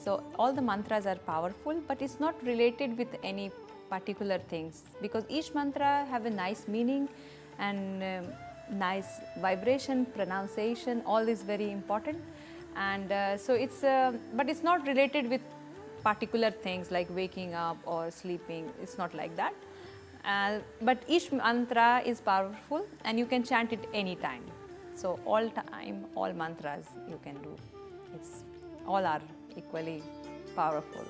So all the mantras are powerful, but it's not related with any particular things, because each mantra have a nice meaning and nice vibration, pronunciation, all is very important. And so it's but it's not related with particular things like waking up or sleeping. It's not like that. But each mantra is powerful and you can chant it anytime. So all time, all mantras you can do. It's all are equally powerful.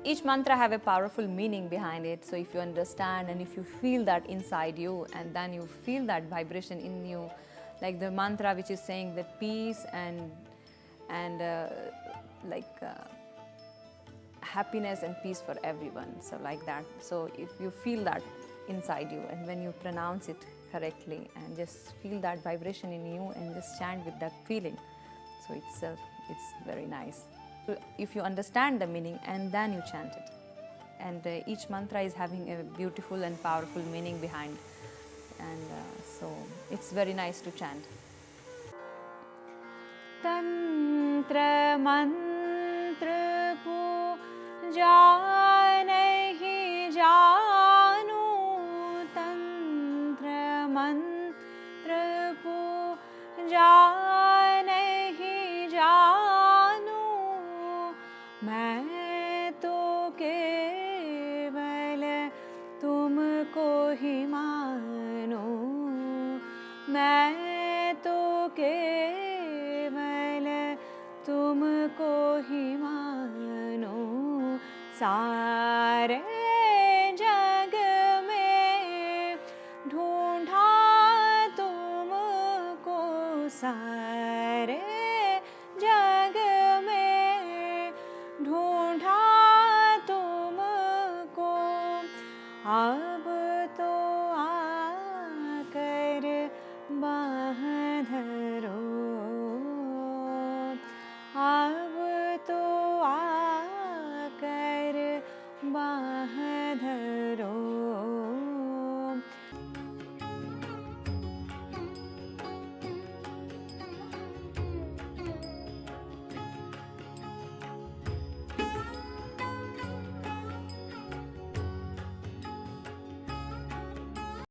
Each mantra have a powerful meaning behind it. So if you understand and if you feel that inside you, and then you feel that vibration in you, like the mantra which is saying the peace and happiness and peace for everyone. So like that. So if you feel that inside you, and when you pronounce it correctly and just feel that vibration in you and just chant with that feeling, so it's very nice. So if you understand the meaning and then you chant it, and each mantra is having a beautiful and powerful meaning behind, and so it's very nice to chant. Tantra mantra puja nahi janu, tantra mantra puja nahi janu, मैं तो केवल तुमको ही मानूं, मैं तो केवल तुमको ही मानूं, सारे जग में ढूंढा तुमको, सारे